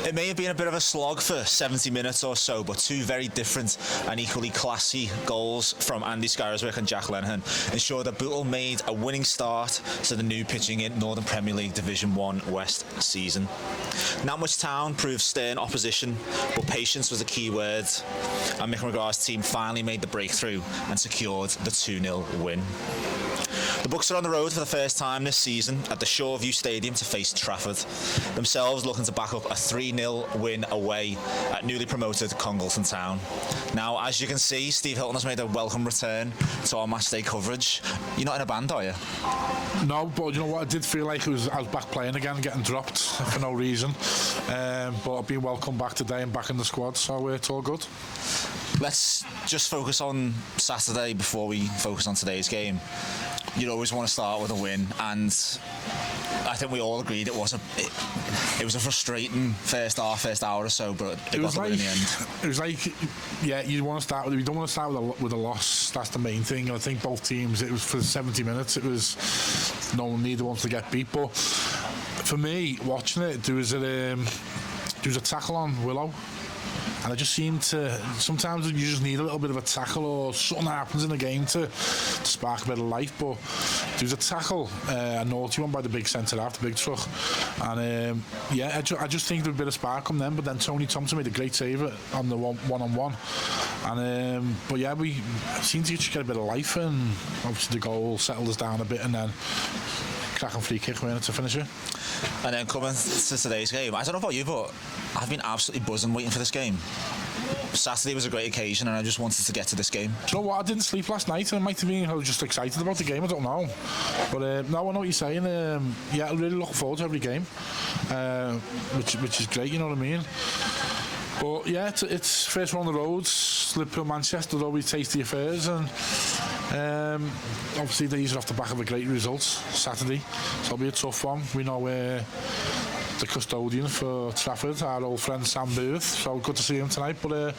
It may have been a bit of a slog for 70 minutes or so, but two very different and equally classy goals from Andy Scariswick and Jack Lenihan ensured that Bootle made a winning start to the new pitching in Northern Premier League Division 1 West season. Nantwich Town proved stern opposition, but patience was a key word, and Mick McGraa's team finally made the breakthrough and secured the 2-0 win. The Bucks are on the road for the first time this season at the Shoreview Stadium to face Trafford, themselves looking to back up a 3-0 win away at newly promoted Congleton Town. Now, as you can see, Steve Hilton has made a welcome return to our matchday coverage. You're not in a band, are you? No, but you know what? I did feel like I was back playing again, getting dropped for no reason. But I've been welcomed back today and back in the squad, so it's all good. Let's just focus on Saturday before we focus on today's game. You'd always want to start with a win, and I think we all agreed it was a frustrating first hour or so, but it got the win in the end. It was like, yeah, you want to start with. We don't want to start with a loss. That's the main thing. And I think both teams. It was for 70 minutes. It was neither wants to get beat. But for me, watching it, there was a tackle on Willow. And I just seem to, sometimes you just need a little bit of a tackle or something happens in the game to spark a bit of life. But there was a tackle, a naughty one by the big centre half, the big truck. And I just think there was a bit of spark on them. But then Tony Thompson made a great save on the one-on-one. And but yeah, we seemed to just get a bit of life, and obviously the goal settled us down a bit, and then cracking free kick winner to finish it. And then coming to today's game, I don't know about you, but I've been absolutely buzzing waiting for this game. Saturday was a great occasion, and I just wanted to get to this game. Do you know what? I didn't sleep last night, and it might have been I was just excited about the game. I don't know, but no, I know what you're saying. Yeah, I'm really looking forward to every game, which is great. You know what I mean? But yeah, it's first one on the roads. Liverpool, Manchester, always tasty affairs, and obviously these are off the back of a great result Saturday, so it'll be a tough one. We know the custodian for Trafford, our old friend Sam Booth, so good to see him tonight, but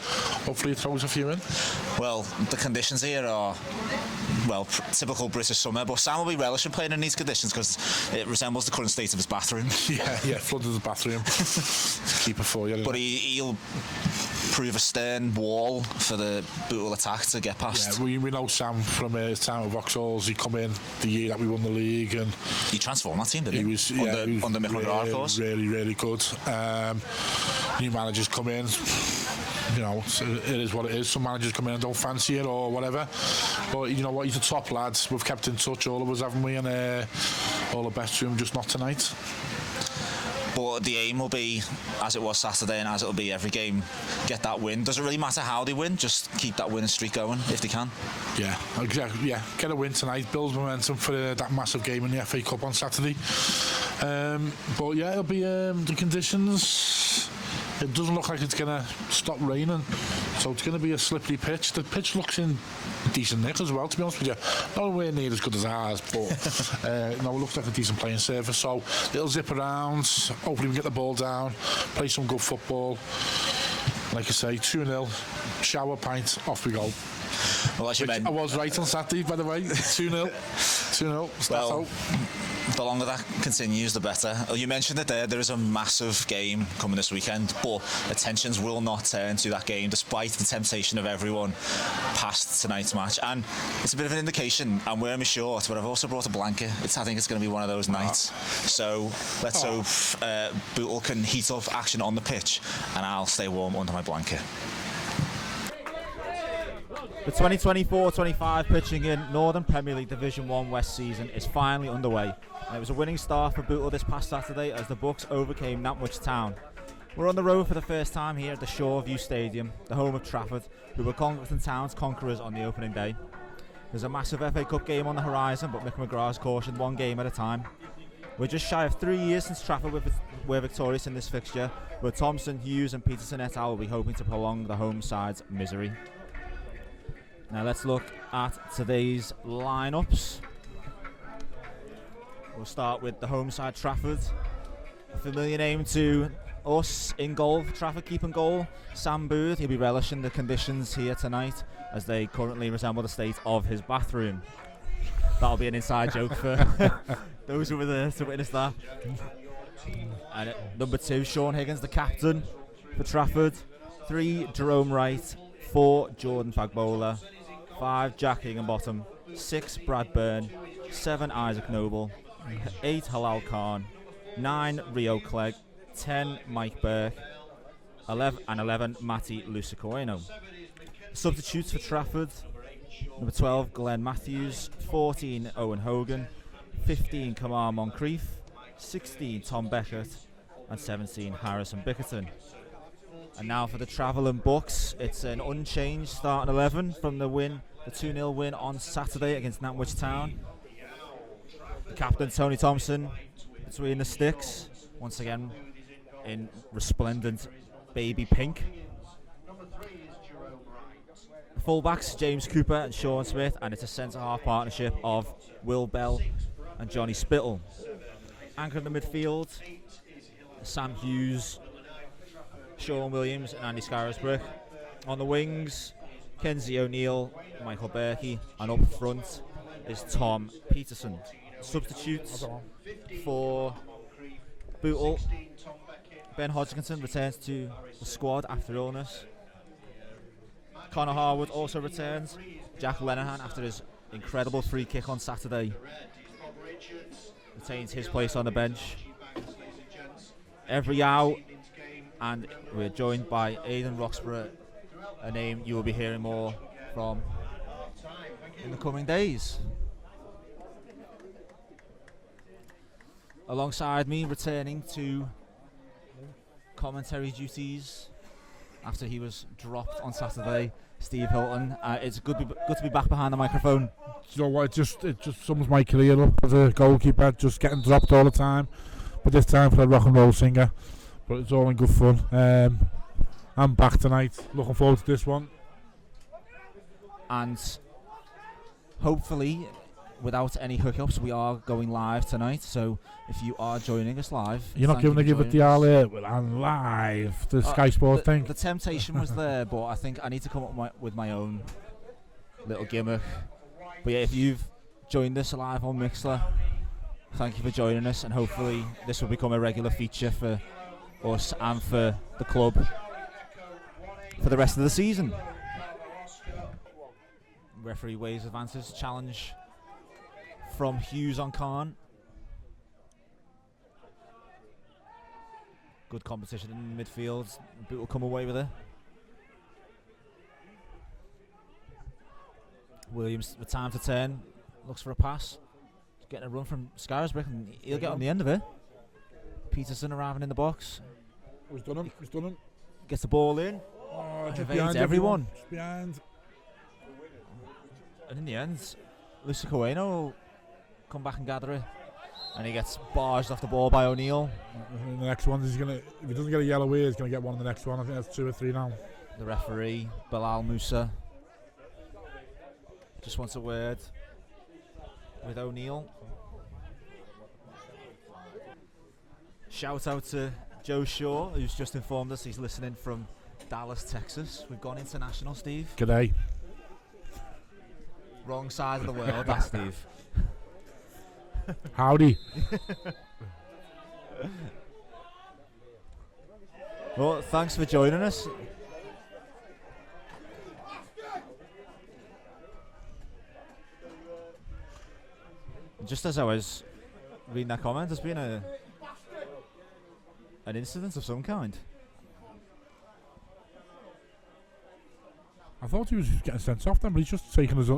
hopefully he throws a few in. Well, the conditions here are, well, typical British summer, but Sam will be relishing playing in these conditions because it resembles the current state of his bathroom. yeah, flooded the bathroom. Keep it for you. But he'll prove a stern wall for the Bootle attack to get past. Yeah, we know Sam from his time at Vauxhalls. He come in the year that we won the league, and he transformed that team, didn't he? He was under Mick McGraa, of course. Really good. New managers come in. You know, it is what it is. Some managers come in and don't fancy it or whatever. But you know what? He's a top lad. We've kept in touch, all of us, haven't we? And all the best to him, just not tonight. But the aim will be, as it was Saturday and as it will be every game, get that win. Does it really matter how they win? Just keep that winning streak going if they can. Yeah, exactly. Yeah, get a win tonight, build momentum for that massive game in the FA Cup on Saturday. But yeah, it'll be the conditions. It doesn't look like it's going to stop raining, so it's going to be a slippery pitch. The pitch looks in decent nick as well, to be honest with you. Nowhere near as good as ours, but no, it looks like a decent playing surface, so it'll zip around. Hopefully we can get the ball down, play some good football. Like I say, 2-0, shower, pint, off we go. Well, as you I was right on Saturday, by the way. 2-0. 2-0. Well, the longer that continues, the better. You mentioned it there is a massive game coming this weekend, but attentions will not turn to that game despite the temptation of everyone past tonight's match. And it's a bit of an indication. I'm wearing my short, but I've also brought a blanket. I think it's going to be one of those nights. So let's hope Bootle can heat up action on the pitch, and I'll stay warm under my blanket. The 2024-25 pitching in Northern Premier League Division 1 West season is finally underway, and it was a winning start for Bootle this past Saturday as the Bucks overcame Nantwich Town. We're on the road for the first time here at the Shoreview Stadium, the home of Trafford, who were Congleton Town's conquerors on the opening day. There's a massive FA Cup game on the horizon, but Mick McGraa has cautioned one game at a time. We're just shy of 3 years since Trafford were victorious in this fixture, but Thompson, Hughes and Peterson et al. Will be hoping to prolong the home side's misery. Now let's look at today's lineups. We'll start with the home side, Trafford. A familiar name to us in goal for Trafford, keeping goal, Sam Booth. He'll be relishing the conditions here tonight as they currently resemble the state of his bathroom. That'll be an inside joke for those who were there to witness that. And at number 2, Sean Higgins, the captain for Trafford. 3, Jerome Wright. 4, Jordan Fagbola. 5, Jack Higginbottom. 6, Brad Byrne. 7, Isaac Noble. 8, Halal Khan. 9, Rio Clegg. 10, Mike Burke. 11, Matty Lucicoeno. Substitutes for Trafford: number 12, Glenn Matthews. 14, Owen Hogan. 15, Kamar Moncrief. 16, Tom Beckett. And 17, Harrison Bickerton. And now for the Travelling Bucks, it's an unchanged starting 11 from the 2-0 win on Saturday against Nantwich Town. The captain, Tony Thompson, between the sticks, once again in resplendent baby pink. The fullbacks, James Cooper and Sean Smith, and it's a centre-half partnership of Will Bell and Johnny Spittle. Anchor in the midfield, Sam Hughes, Sean Williams and Andy Scarisbrick. On the wings, Kenzie O'Neill, Michael Berkey, and up front is Tom Peterson. Substitutes for Bootle: Ben Hodgkinson returns to the squad after illness. Connor Harwood also returns. Jack Lenihan, after his incredible free kick on Saturday, retains his place on the bench. Every out, and we're joined by Aidan Roxburgh, a name you will be hearing more from in the coming days. Alongside me, returning to commentary duties after he was dropped on Saturday, Steve Hilton. It's good to be back behind the microphone. You know what? It just sums my career up as a goalkeeper, just getting dropped all the time. But this time for a rock and roll singer. But it's all in good fun. I'm back tonight. Looking forward to this one. And hopefully, without any hiccups, we are going live tonight. So if you are joining us live, you're not going to give it the I'm live, the Sky Sport thing. The temptation was there, but I think I need to come up with my own little gimmick. But yeah, if you've joined us live on Mixler, thank you for joining us, and hopefully this will become a regular feature for us and for the club for the rest of the season. Referee waves advances, challenge from Hughes on Khan. Good competition in midfield. Boot will come away with it. Williams with time to turn, looks for a pass. Getting a run from Scarisbrick, and he'll get on the end of it. Peterson arriving in the box. He's done him. Gets the ball in. Oh, just evades behind everyone. Just behind. And in the end, Lucicoeno will come back and gather it. And he gets barged off the ball by O'Neill. The next one, if he doesn't get a yellow here, he's going to get one in the next one. I think that's 2 or 3 now. The referee, Bilal Musa, just wants a word with O'Neill. Shout out to Joe Shaw, who's just informed us he's listening from Dallas, Texas. We've gone international, Steve. G'day. Wrong side of the world, that's Steve. Howdy. Well, thanks for joining us. Just as I was reading that comment, there's been an incident of some kind. I thought he was getting sent off then, but he's just taking his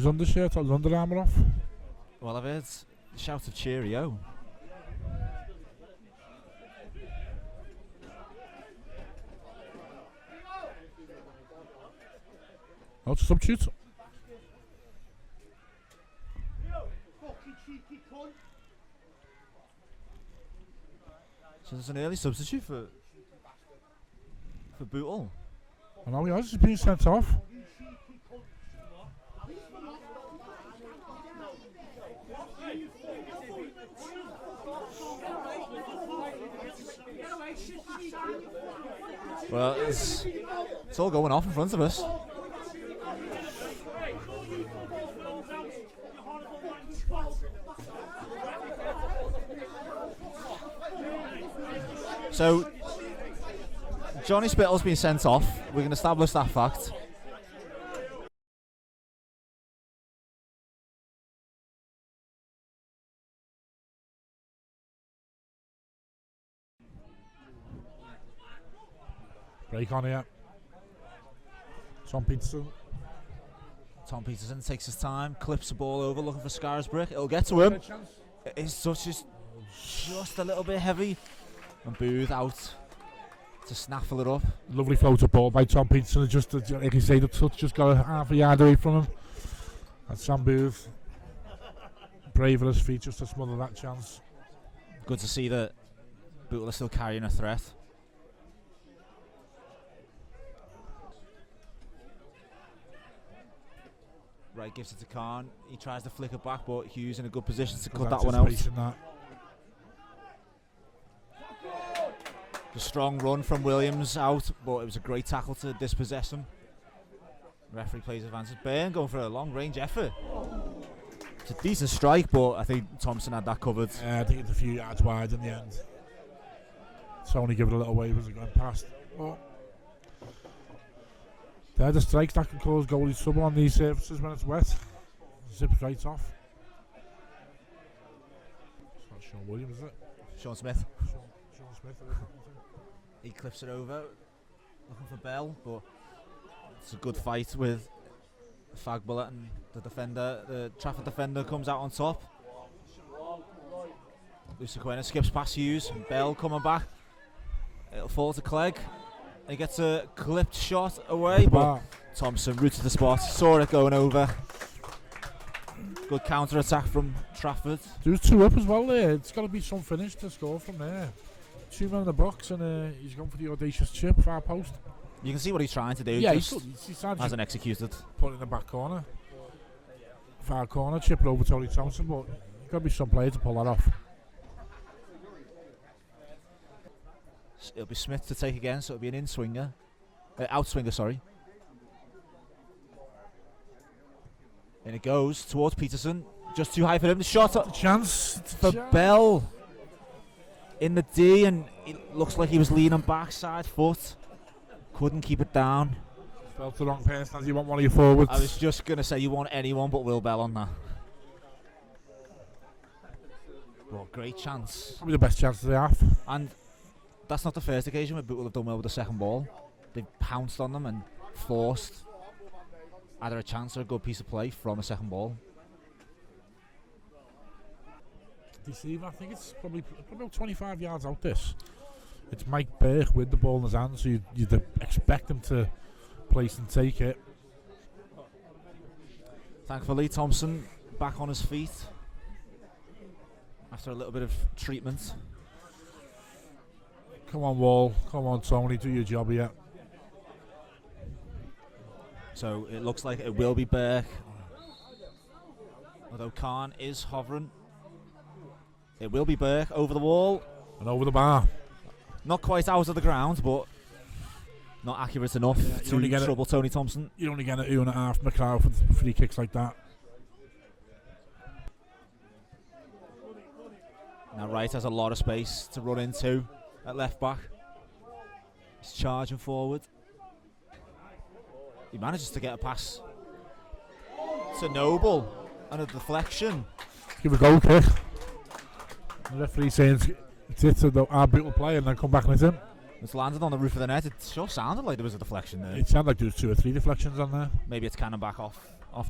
undershirt or his Under Armour off. Well, I've heard shouts of cheerio. Oh, it's a substitute. So there's an early substitute for Bootle. I know he has. He's being sent off. Well, it's all going off in front of us. So, Johnny Spittle's been sent off. We can establish that fact. Break on here. Tom Peterson. Tom Peterson takes his time, clips the ball over, looking for Scarisbrick. It'll get to him. His touch is just a little bit heavy. And Booth out to snaffle it up. Lovely floater ball by Tom Peterson. Just, like you say, the touch just got a half a yard away from him. And Sam Booth, brave at his feet just to smother that chance. Good to see that Bootle is still carrying a threat. Right, gives it to Khan. He tries to flick it back, but Hughes in a good position to cut that one out. A strong run from Williams out, but it was a great tackle to dispossess him. Referee plays advantage. Byrne going for a long-range effort. It's a decent strike, but I think Thompson had that covered. I think it's a few yards wide in the end. Sony give it a little wave as it going past. Oh. They're the strikes that can cause goalies trouble on these surfaces when it's wet. Zips right off. It's not Sean Williams, is it? Sean Smith. Sean Smith. He clips it over, looking for Bell, but it's a good fight with Fag Bullet and the defender. The Trafford defender comes out on top. Luciquena skips past Hughes, and Bell coming back. It'll fall to Clegg. He gets a clipped shot away, but Thompson rooted the spot, saw it going over. Good counter attack from Trafford. There's 2 up as well there. It's got to be some finish to score from there. 2 men in the box, and he's gone for the audacious chip, far post. You can see what he's trying to do. Yeah, just he's hasn't executed. Put it in the back corner. Far corner, chip it over Tony Thompson, but there's got to be some player to pull that off. It'll be Smith to take again, so it'll be an in-swinger. Out-swinger, sorry. And it goes towards Peterson. Just too high for him. The shot Chance for Bell. In the D, and it looks like he was leaning back, side foot. Couldn't keep it down. Felt the wrong person as you want one of your forwards. I was just going to say you want anyone but Will Bell on that. Well, great chance. Probably the best chance of the half. And that's not the first occasion where Bootle have done well with the second ball. They've pounced on them and forced either a chance or a good piece of play from a second ball. Deceive, I think it's probably about 25 yards out this. It's Mike Burke with the ball in his hand, so you'd expect him to place and take it. Thankfully, Thompson back on his feet after a little bit of treatment. Come on, Wall. Come on, Tony. Do your job here. So it looks like it will be Burke. Although Khan is hovering. It will be Burke over the wall. And over the bar. Not quite out of the ground, but not accurate enough to trouble Tony Thompson. You only get a 2.5 McGraa for free kicks like that. Now Wright has a lot of space to run into at left back. He's charging forward. He manages to get a pass to Noble and a deflection. Give a goal kick. The referee saying it's our Bootle play and then come back and it's him. It's landed on the roof of the net. It sure sounded like there was a deflection there. It sounded like there was 2 or 3 deflections on there. Maybe it's cannon back off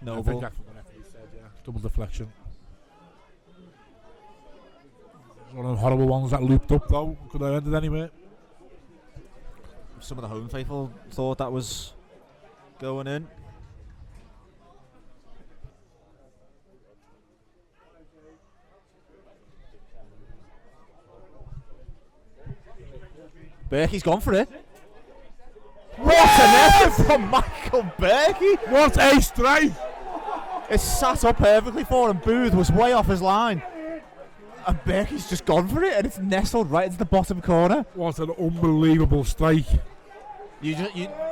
Noble. I think that's what the referee said, yeah. Double deflection. One of the horrible ones that looped up though. Could have ended anyway. Some of the home faithful thought that was going in. Berkey's gone for it. What an effort from Michael Berkey! What a strike! It sat up perfectly for him. Booth was way off his line. And Berkey's just gone for it, and it's nestled right into the bottom corner. What an unbelievable strike.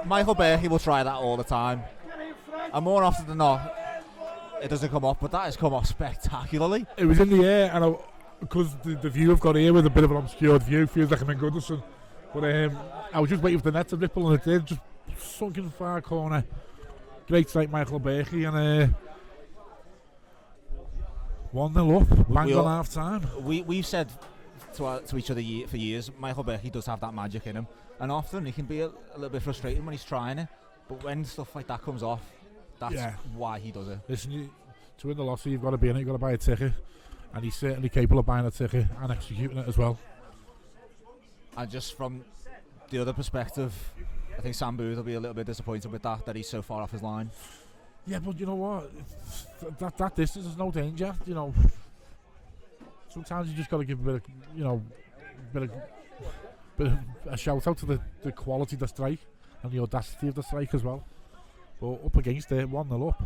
Michael Berkey will try that all the time. And more often than not, it doesn't come off, but that has come off spectacularly. It was in the air, and because the view I've got here with a bit of an obscured view feels like I'm in Goodison. But I was just waiting for the net to ripple, and it did. Just sunk in the far corner. Great strike, Michael Berkey, and 1-0 up, bang on half time. We've said to each other for years, Michael Berkey does have that magic in him, and often he can be a little bit frustrating when he's trying it, but when stuff like that comes off, that's why he does it. Listen, to win the lottery, you've got to be in it, you've got to buy a ticket, and he's certainly capable of buying a ticket and executing it as well. And just from the other perspective, I think Sam Booth will be a little bit disappointed with that he's so far off his line. Yeah, but you know what? That distance is no danger. You know, sometimes you just got to give a bit of a shout out to the quality of the strike and the audacity of the strike as well. But up against it, 1-0 up.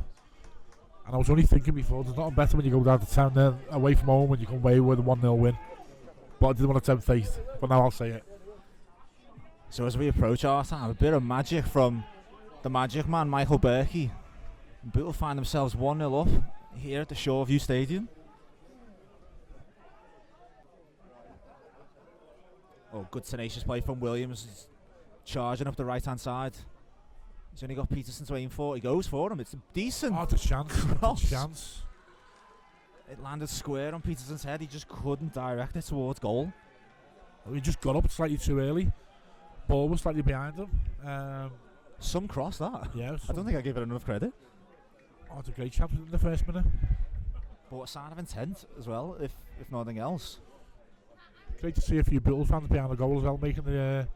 And I was only thinking before, there's nothing better when you go down to town there, away from home, when you come away with a 1-0 win. But I didn't want to tempt fate, but now I'll say it. So as we approach our time, a bit of magic from the magic man, Michael Berkey. Bootle find themselves 1-0 up here at the Shoreview Stadium. Oh, good tenacious play from Williams. He's charging up the right-hand side. He's only got Peterson to aim for. He goes for him. It's a decent the chance. cross. The chance. It landed square on Peterson's head. He just couldn't direct it towards goal. Well, he just got up slightly too early. Ball was slightly behind him. Some cross, that. Yeah. I don't think I gave it enough credit. Oh, it's a great chance in the first minute. But a sign of intent as well, if nothing else. Great to see a few Bootle fans behind the goal as well, making the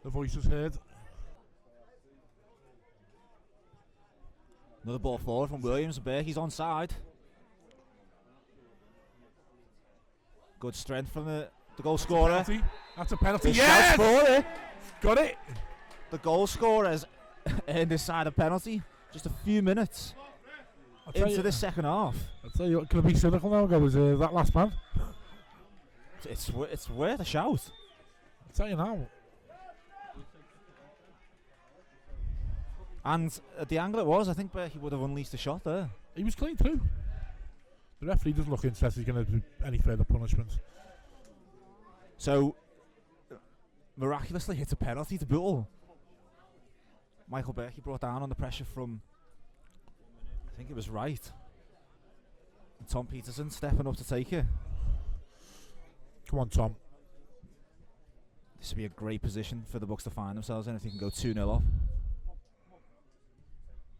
voices heard. Another ball forward from Williams. Berkey's onside. Good strength from the goal scorer. That's a penalty. Yes! For it. Got it! The goal scorer has earned his side a penalty. Just a few minutes into the second half. I'll tell you what, can I be cynical now? Go, was that last man? It's worth a shout. I'll tell you now. And at the angle it was, I think Berkey would have unleashed a shot there. He was clean through. The referee doesn't look interested he's going to do any further punishment. So, miraculously, it's a penalty to Bootle. Michael Berkey brought down on the pressure from, I think it was Wright. And Tom Peterson stepping up to take it. Come on, Tom. This would be a great position for the Bucks to find themselves in if they can go 2-0 up.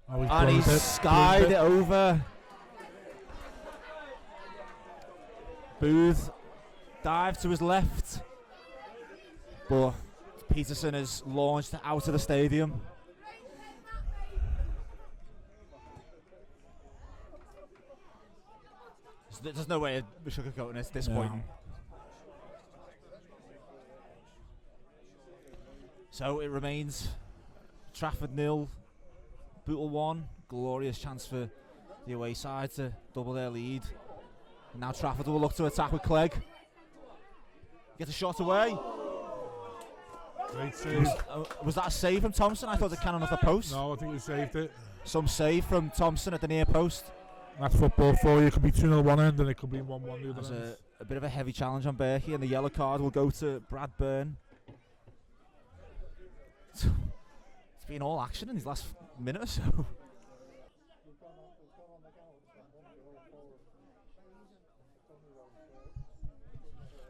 Oh, and he's skied it over. Booth dived to his left, but Peterson is launched out of the stadium. There's no way of sugarcoating it at this point. So it remains Trafford 0, Bootle 1. Glorious chance for the away side to double their lead. And now Trafford will look to attack with Clegg. Get a shot away. Great save. Was that a save from Thompson? I thought it cannon off the post. No, I think he saved it. Some save from Thompson at the near post. That's football for you. It could be 2-0 one end and it could be 1-1 the other end. There's a bit of a heavy challenge on Berkey, and the yellow card will go to Brad Byrne. It's been all action in his last minute or so.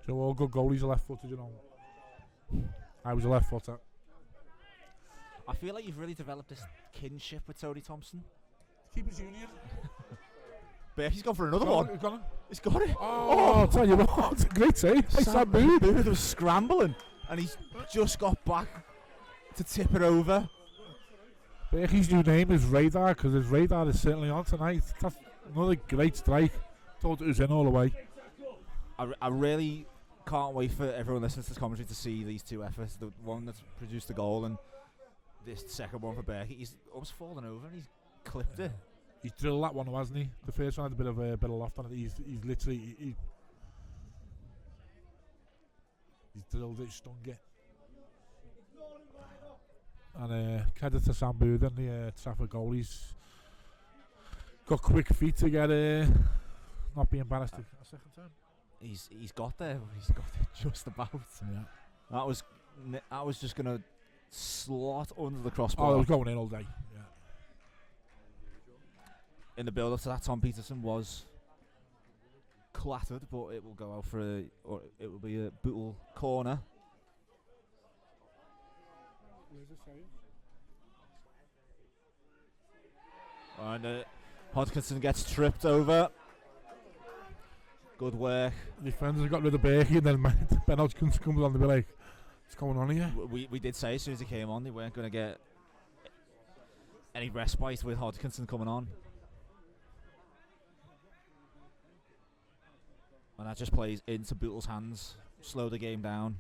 So all good goalies are left-footed, you know. I was a left footer. I feel like you've really developed this kinship with Tony Thompson. Keepers Union. Berkey's gone for another one. He's got it. Oh, I'll tell you what, it's a great save. Sam Booth was scrambling, and he's just got back to tip it over. Berkey's new name is Radar, because his radar is certainly on tonight. That's another great strike. Thought it was in all the way. I really can't wait for everyone listening to this commentary to see these two efforts. The one that's produced the goal and this second one for Berkey. He's almost fallen over and he's clipped it. He's drilled that one, hasn't he? The first one had a bit of loft on it. He's literally he's drilled it, stung it. And credit to Sam Booth and the Trafford goal. He's got quick feet to get not be embarrassed a second time. he's got there. He's got it just about. Yeah. That was just gonna slot under the crossbar. Oh, it was going in all day. Yeah. In the build-up to that, Tom Peterson was clattered, but it will go out it will be a Bootle corner. Where's the save? And Hodgkinson gets tripped over. Good work. The defenders have got rid of Berkey, and then Ben Hodgkinson comes on to be like, what's going on here? We did say as soon as he came on they weren't going to get any respite with Hodgkinson coming on. And that just plays into Bootle's hands. Slow the game down.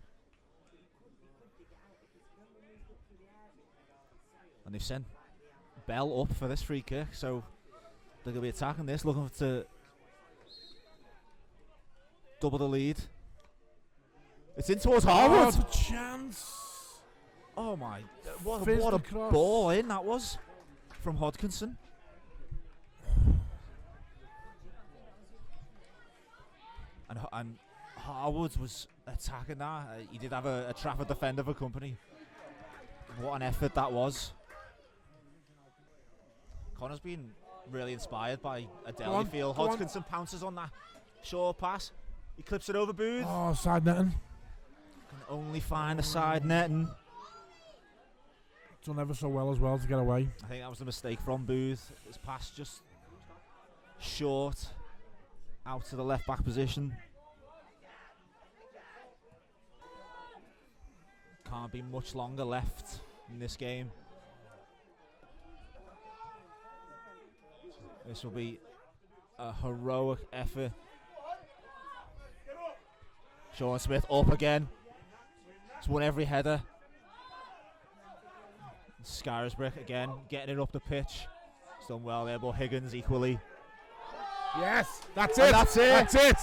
And they've sent Bell up for this free kick, so they're going to be attacking this, looking to double the lead. It's in towards Harwood. Oh, the chance. Oh my, what Fizz a the cross. ball in that was from Hodgkinson. And Harwood was attacking that. He did have a Trafford defender for company. What an effort that was. Connor's been really inspired by Adele. You feel Hodgkinson pounces on that short pass. He clips it over Booth. Oh, side netting. Can only find the side netting. Done ever so well as well to get away. I think that was the mistake from Booth. His pass just short out to the left back position. Can't be much longer left in this game. This will be a heroic effort. Sean Smith up again. He's won every header. Scarisbrick again, getting it up the pitch. He's done well there, but Higgins equally. Yes, that's And it. that's it. That's it.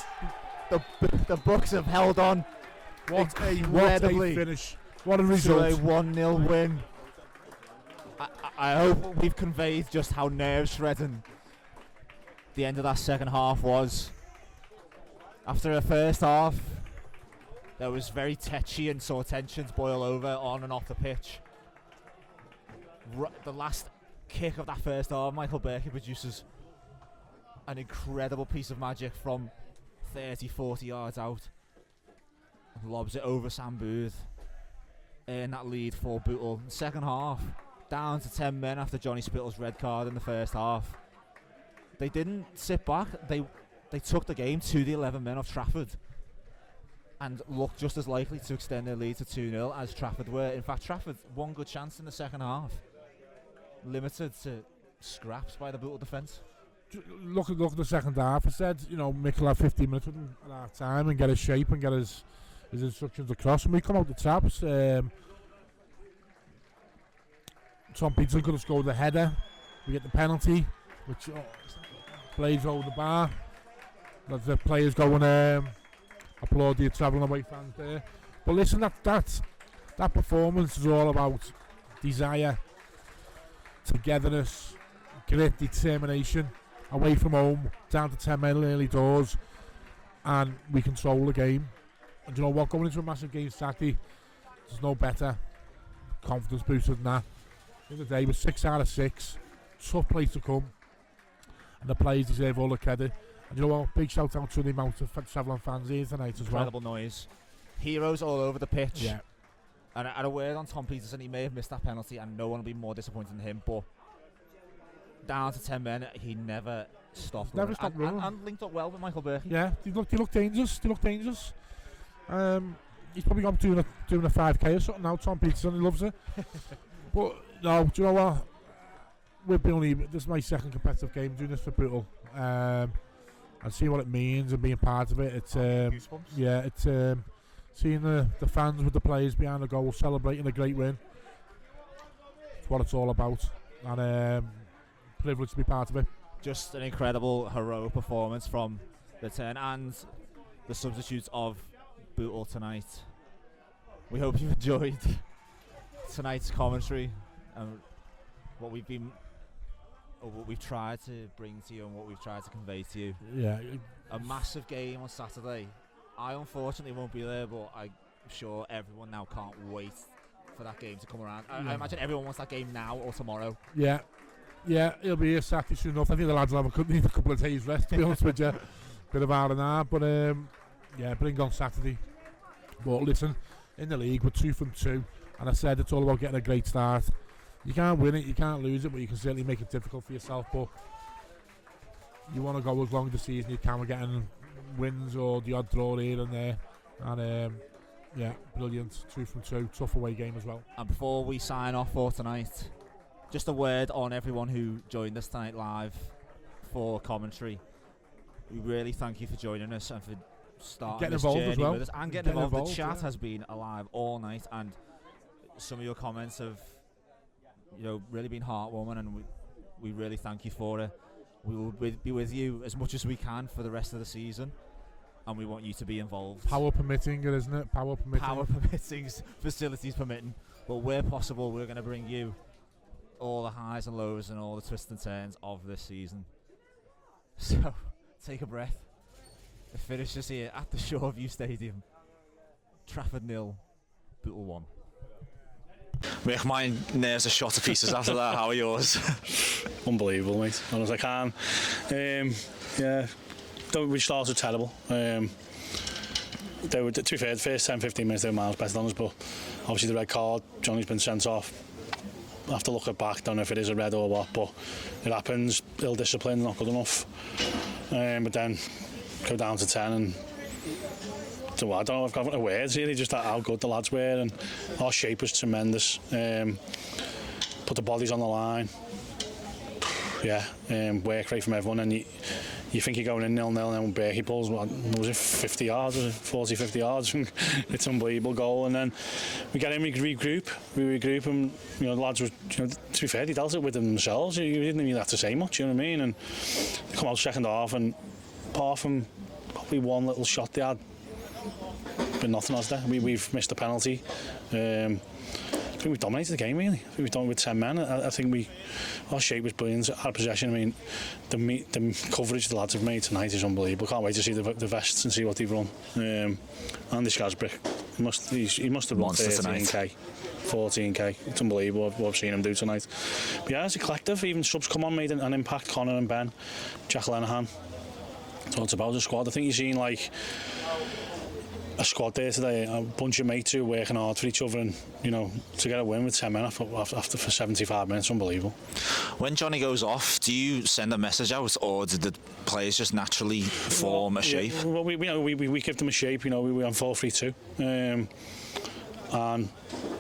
The Bucks have held on What a incredibly finish. What a to result. a 1-0 win. I hope we've conveyed just how nerve-shredding the end of that second half was. After a first half, there was very tetchy and saw tensions boil over on and off the pitch. The last kick of that first half, Michael Berkey produces an incredible piece of magic from 30-40 yards out. Lobs it over Sam Booth. In that lead for Bootle. Second half, down to 10 men after Johnny Spittle's red card in the first half. They didn't sit back. They took the game to the 11 men of Trafford and looked just as likely to extend their lead to 2-0 as Trafford were. In fact, Trafford one good chance in the second half, limited to scraps by the Bootle defence. Look at the second half. I said, Mick will have 15 minutes with him at half time and get his shape and get his instructions across. And we come out the traps. Tom Peterson could have scored the header. We get the penalty, which plays over the bar. The players go and applaud the travelling away fans there. But listen, that performance is all about desire, togetherness, grit, determination. Away from home, down to 10 men early doors, and we control the game. And you know what? Going into a massive game Saturday, there's no better confidence booster than that. At the end of the day, with 6 out of 6, tough place to come, and the players deserve all the credit. And you know what? Big shout out to the amount of travelling fans here tonight as well. Incredible noise. Heroes all over the pitch. Yeah. And a word on Tom Peterson, he may have missed that penalty, and no one will be more disappointed than him, but down to 10 men, he never stopped Never stopped running. And linked up well with Michael Berkey. Yeah, he looked dangerous. He's probably gone doing a 5k or something now. Tom Peterson, he loves it. But no, do you know what? This is my second competitive game doing this for Bootle. And seeing what it means and being part of it. It's seeing the fans with the players behind the goal celebrating a great win. It's what it's all about. And privileged to be part of it. Just an incredible, heroic performance from the 10 and the substitutes of Bootle tonight. We hope you've enjoyed tonight's commentary and what we've tried to bring to you and what we've tried to convey to you. Yeah. A massive game on Saturday I unfortunately won't be there, but I'm sure everyone now can't wait for that game to come around. I imagine everyone wants that game now or tomorrow. Yeah, he'll be here Saturday soon enough. I think the lads will need a couple of days rest, to be honest with you. Bit of R&R, but bring on Saturday. But listen, in the league we're 2 from 2, and I said it's all about getting a great start. You can't win it, you can't lose it, but you can certainly make it difficult for yourself. But you want to go as long as the season you can with getting wins or the odd draw here and there. And brilliant. 2 from 2, tough away game as well. And before we sign off for tonight, just a word on everyone who joined us tonight live for commentary. We really thank you for joining us and for starting this journey with us and getting involved. The chat has been alive all night, and some of your comments have, really been heartwarming, and we really thank you for it. We will be with you as much as we can for the rest of the season, and we want you to be involved. Power permitting, isn't it? Power permitting, facilities permitting. But where possible, we're going to bring you all the highs and lows and all the twists and turns of this season. So, take a breath. The finish is here at the Shoreview Stadium. Trafford 0, Bootle 1. Mick, my nerves are shot to pieces after that. How are yours? Unbelievable, mate. Honest, I can. We started terrible. They were, to be fair, the first 10-15 minutes they were miles better than us, but obviously the red card, Johnny's been sent off. I have to look it back, don't know if it is a red or what, but it happens. Ill discipline, not good enough. But then go down to 10 and I don't know if I've got words really, just how good the lads were, and our shape was tremendous. Put the bodies on the line. Work rate from everyone, and you think you're going in 0-0, and then Berkey pulls, was it 50 yards, was it 40, 50 yards? It's an unbelievable goal, and then we get in, we regroup, and the lads were, to be fair, they dealt it with themselves. You didn't even have to say much, you know what I mean? And they come out second half, and apart from probably one little shot they had, but nothing else there. We've missed a penalty. I think we've dominated the game really. I think we've done it with 10 men. I think our shape was brilliant. Our possession, I mean, the coverage the lads have made tonight is unbelievable. Can't wait to see the vests and see what they've run. Andy Scasbrick, he must have run 13k, 14k. It's unbelievable what I've seen him do tonight. But yeah, as a collective, even subs come on, made an impact. Connor and Ben, Jack Lenihan. So it's about the squad. I think you've seen like a squad there today, a bunch of mates who are working hard for each other, and to get a win with 10 men after for 75 minutes, unbelievable. When Johnny goes off, do you send a message out, or did the players just naturally form a shape? Well, we give them a shape. We went 4-3-2, and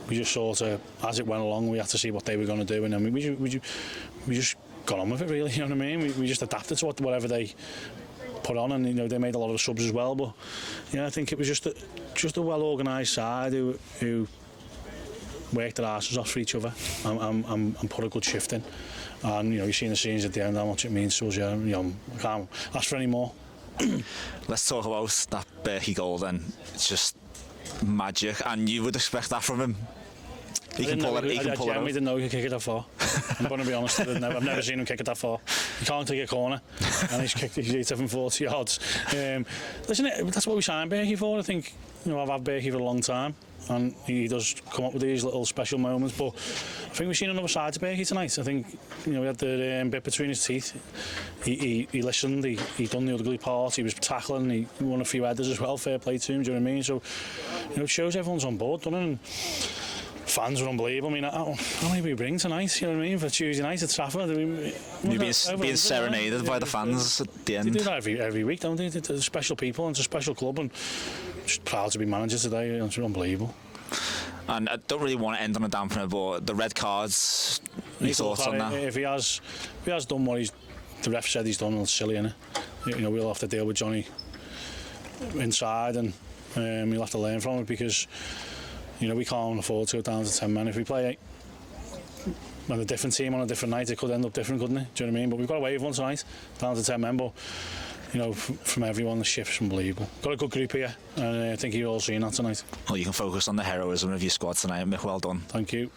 we just sort of, as it went along, we had to see what they were going to do, and then we just got on with it really. You know what I mean? We just adapted to whatever they put on, and they made a lot of subs as well. But I think it was just a well organised side who worked their asses off for each other and put a good shift in. And you've seen the scenes at the end, how much it means to us. I can't ask for any more. Let's talk about that Berkey goal then. It's just magic, and you would expect that from him. He can pull it. I genuinely didn't know he could kick it that far. I'm going to be honest. I've never seen him kick it that far. He can't take a corner, and he's hit it from 40 yards. Listen, that's what we signed Berkey for. I think I've had Berkey for a long time, and he does come up with these little special moments. But I think we've seen another side to Berkey tonight. I think we had the bit between his teeth. He listened. He done the ugly part. He was tackling. He won a few headers as well. Fair play to him. Do you know what I mean? So it shows everyone's on board, doesn't it? And fans were unbelievable. I mean, how many we bring tonight? You know what I mean? For Tuesday night at Trafford. You're being serenaded by the fans at the end. They do that every week, don't they? They're special people, and it's a special club, and just proud to be manager today. It's unbelievable. And I don't really want to end on a dampener, but the red cards, your thoughts on that? If he has done what the ref said he's done, it's silly, innit? We'll have to deal with Johnny inside, and he'll have to learn from it, because we can't afford to go down to 10 men. If we play with a different team on a different night, it could end up different, couldn't it? Do you know what I mean? But we've got away with one tonight, down to 10 men. But from everyone, the shift's unbelievable. Got a good group here, and I think you've all seen that tonight. Well, you can focus on the heroism of your squad tonight, Mick. Well done. Thank you.